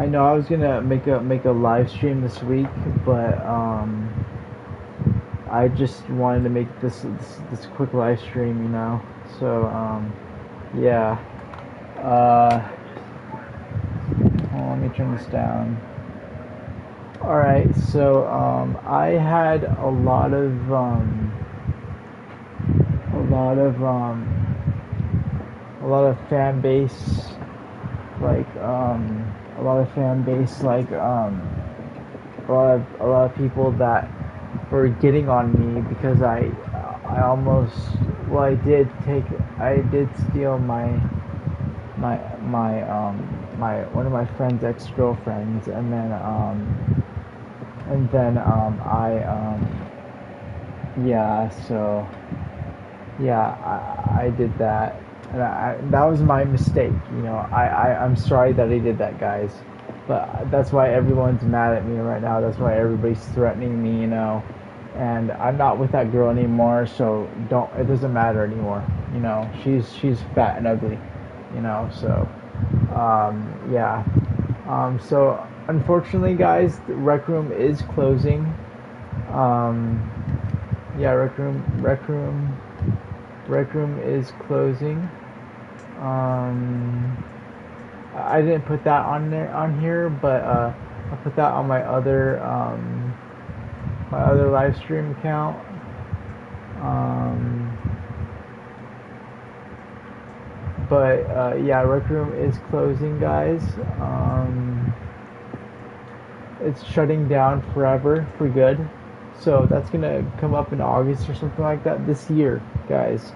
I know I was gonna make a live stream this week, but I just wanted to make this quick live stream, you know. So yeah. Hold on, let me turn this down. All right, so I had a lot of a lot of fan base, like a lot of fan base, like a lot of people that were getting on me because I almost, well, I did steal my one of my friend's ex-girlfriends, and then yeah, so yeah, I did that, and that was my mistake, you know. I'm sorry that I did that, guys, but that's why everyone's mad at me right now. That's why everybody's threatening me, you know. And I'm not with that girl anymore, so don't. It doesn't matter anymore, you know. She's fat and ugly, you know. So, yeah. So unfortunately, guys, the Rec Room is closing. Um, yeah, Rec Room is closing. Um, I didn't put that on here, but I put that on my other live stream account. Um, but yeah, Rec Room is closing, guys. It's shutting down forever for good. So that's gonna come up in August or something like that this year, guys.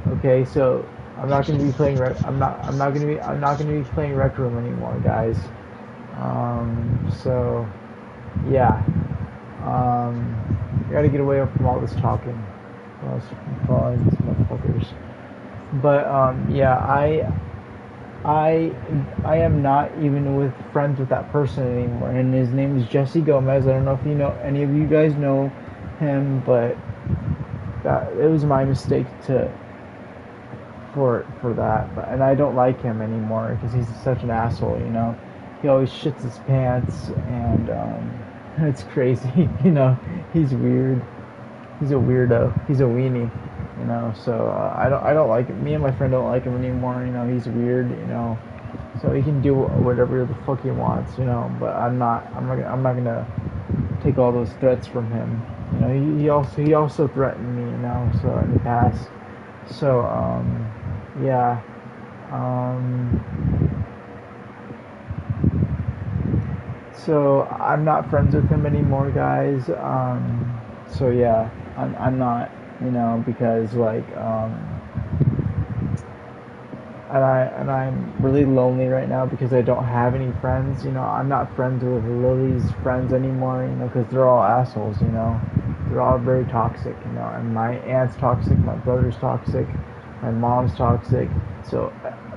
Okay, so I'm not gonna be playing. I'm not gonna be playing Rec Room anymore, guys. So yeah. Gotta get away from all this talking. All this calling these motherfuckers. But yeah, I am not even with friends with that person anymore, and his name is Jesse Gomez. I don't know if you know any of you guys know him, but that it was my mistake for that. But and I don't like him anymore because he's such an asshole. You know, he always shits his pants, and it's crazy. You know, he's weird. He's a weirdo. He's a weenie. You know, so I don't like it. Me and my friend don't like him anymore. You know, he's weird. You know, so he can do whatever the fuck he wants. You know, but I'm not gonna take all those threats from him. You know, he also threatened me. You know, so in the past. So yeah. So I'm not friends with him anymore, guys. So yeah, I'm not, you know, because like, and I'm really lonely right now because I don't have any friends. You know, I'm not friends with Lily's friends anymore. You know, because they're all assholes. You know, they're all very toxic. You know, and my aunt's toxic, my brother's toxic, my mom's toxic. So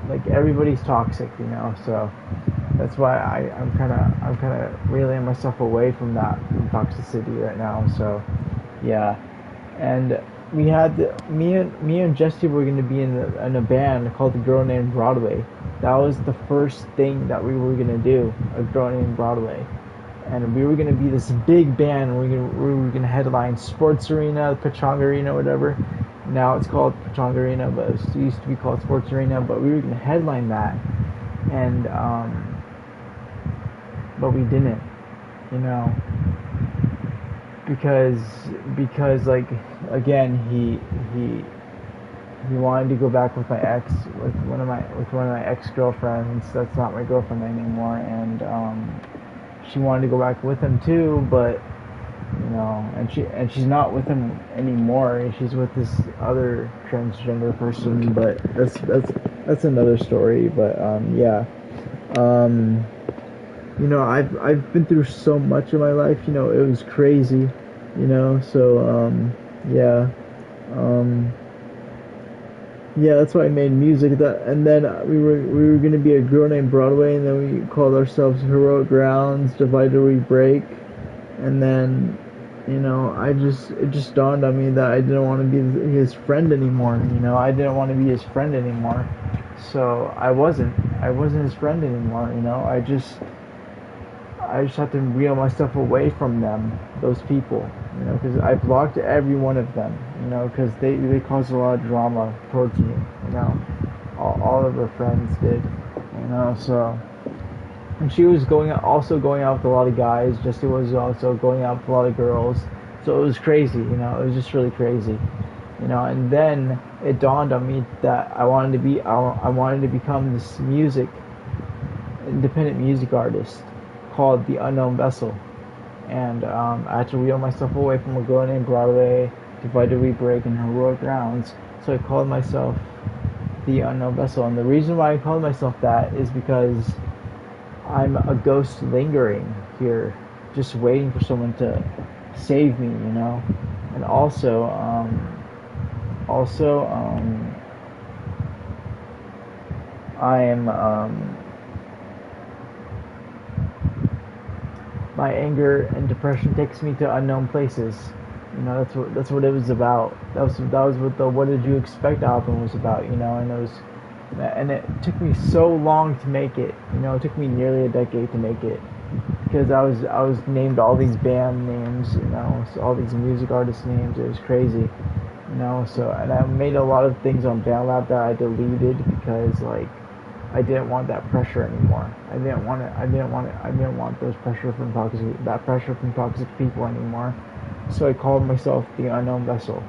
like everybody's toxic. You know, so that's why I'm kind of reeling myself away from that toxicity right now. So yeah, and we had me and Jesse were going to be in a band called The Girl Named Broadway. That was the first thing that we were going to do, A Girl Named Broadway, and we were going to be this big band. We were going to headline Sports Arena, Pechanga Arena, whatever. Now it's called Pechanga Arena, but it used to be called Sports Arena. But we were going to headline that, and but we didn't, you know, because like again he wanted to go back with my ex, with one of my ex-girlfriends. That's not my girlfriend anymore, and she wanted to go back with him too, but you know, and she's not with him anymore. She's with this other transgender person, but that's another story. But yeah. You know, I've been through so much in my life. You know, it was crazy. You know, so yeah, yeah. That's why I made music. And then we were gonna be A Girl Named Broadway, and then we called ourselves Heroic Grounds. Divided We Break, and then you know, it just dawned on me that I didn't want to be his friend anymore. You know, I didn't want to be his friend anymore. So I wasn't his friend anymore. You know, I just have to reel myself away from them, those people, you know, because I blocked every one of them, you know, because they caused a lot of drama towards me, you know, all of her friends did, you know, so. And she was also going out with a lot of guys. Jesse was also going out with a lot of girls. So it was crazy, you know. It was just really crazy, you know. And then it dawned on me that I wanted to become this independent music artist called the Unknown Vessel. And I had to reel myself away from a girl named Broadway, Divided We Break, and Heroic Rounds. So I called myself the Unknown Vessel. And the reason why I called myself that is because I'm a ghost lingering here, just waiting for someone to save me, you know. And I am my anger and depression takes me to unknown places. You know, that's what it was about. That was what the What Did You Expect album was about, you know. And it took me so long to make it. You know, it took me nearly a decade to make it because I was named all these band names, you know, so all these music artist names. It was crazy, you know. So, and I made a lot of things on BandLab that I deleted because like I didn't want that pressure anymore. I didn't want those that pressure from toxic people anymore. So I called myself the Unknown Vessel.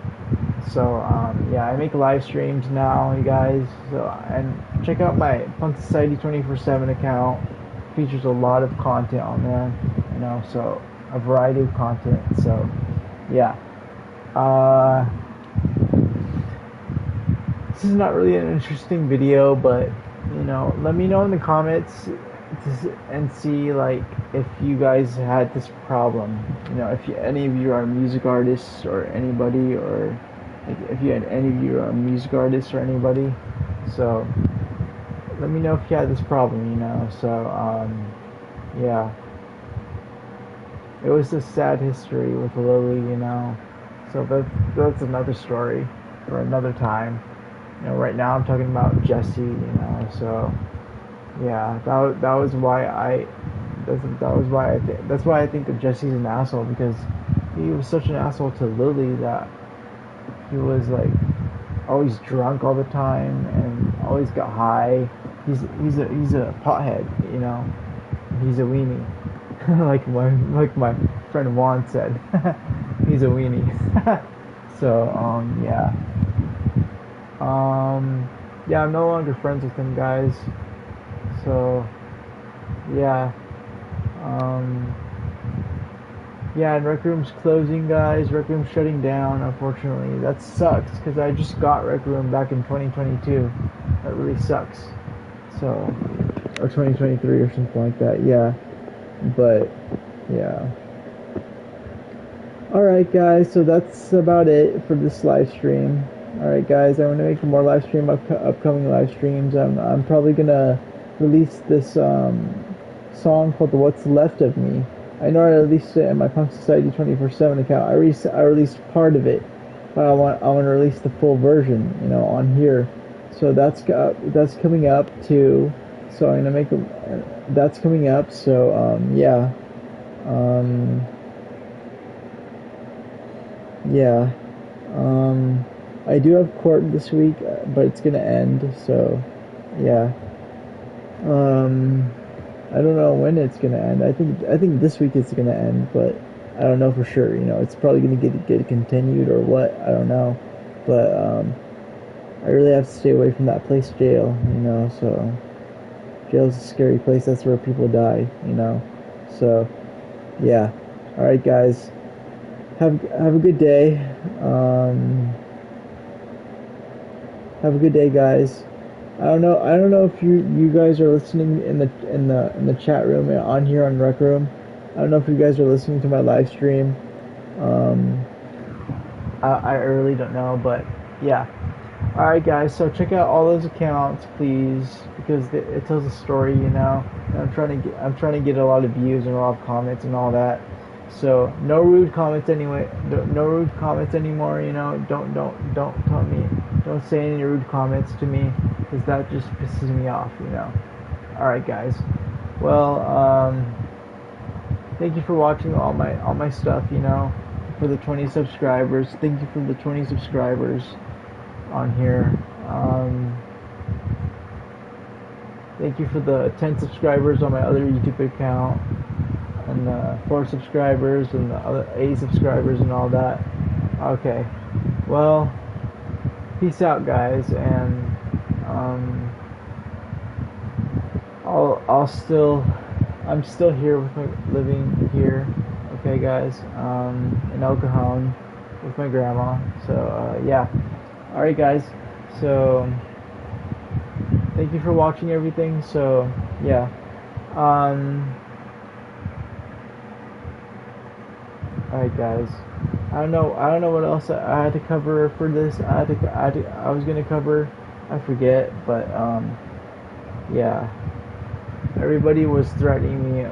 So yeah, I make live streams now, you guys. So and check out my Punk Society 24/7 account. Features a lot of content on there, you know. So a variety of content. So yeah. This is not really an interesting video, but you know, let me know in the comments and see like if you guys had this problem. You know, if any of you are music artists or anybody, or like, if you had any of you are music artists or anybody. So let me know if you had this problem. You know, so yeah, it was a sad history with Lily. You know, so that's another story for another time. You know, right now I'm talking about Jesse, you know, so yeah, that was why that's why I think that Jesse's an asshole, because he was such an asshole to Lily that he was like always drunk all the time and always got high. He's a pothead, you know. He's a weenie. like my friend Juan said. He's a weenie. So yeah. Yeah, I'm no longer friends with him, guys. So, yeah. Yeah, and Rec Room's closing, guys. Rec Room's shutting down, unfortunately. That sucks, because I just got Rec Room back in 2022. That really sucks. So, or 2023 or something like that, yeah. But, yeah. Alright, guys, so that's about it for this live stream. Alright guys, I'm going to make more upcoming live streams. I'm probably going to release this song called What's Left of Me. I know I released it in my Punk Society 24/7 account. I released part of it, but I want to release the full version, you know, on here. So that's coming up too. So I'm going to make that's coming up. So yeah. Yeah. I do have court this week, but it's gonna end, so yeah. I don't know when it's gonna end. I think this week it's gonna end, but I don't know for sure. You know, it's probably gonna get continued or what. I don't know, but I really have to stay away from that place, jail. You know, so jail's a scary place. That's where people die. You know, so yeah. All right, guys. Have a good day. Have a good day, guys. I don't know if you guys are listening in the chat room on here on Rec Room. I don't know if you guys are listening to my live stream. I really don't know, but yeah. All right, guys. So check out all those accounts, please, because it tells a story, you know. And I'm trying to get a lot of views and a lot of comments and all that. So no rude comments anyway. No rude comments anymore. You know, don't tell me. Don't say any rude comments to me, because that just pisses me off. You know. All right, guys. Well, thank you for watching all my stuff. You know, for the 20 subscribers. Thank you for the 20 subscribers on here. Thank you for the 10 subscribers on my other YouTube account, and the 4 subscribers, and the other 8 subscribers, and all that. Okay, well, peace out, guys, and I'm still here with living here. Okay, guys, in El Cajon with my grandma. So yeah, all right, guys. So thank you for watching everything. So yeah, all right, guys. I don't know what else I had to cover for this. I was gonna cover. I forget, but yeah. Everybody was threatening me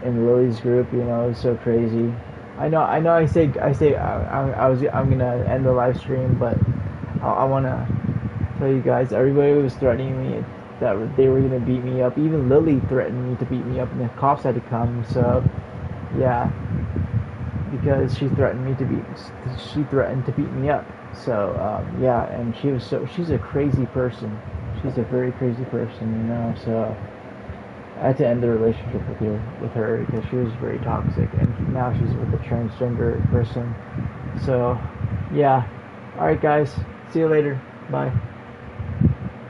in Lily's group. You know, it's so crazy. I know. I'm gonna end the live stream, but I wanna tell you guys. Everybody was threatening me that they were gonna beat me up. Even Lily threatened me to beat me up, and the cops had to come. So yeah, because she threatened to beat me up. So yeah, and she's a crazy person. She's a very crazy person. You know, so. I had to end the relationship with her because she was very toxic, and now she's with a transgender person. So, yeah. All right, guys. See you later. Bye.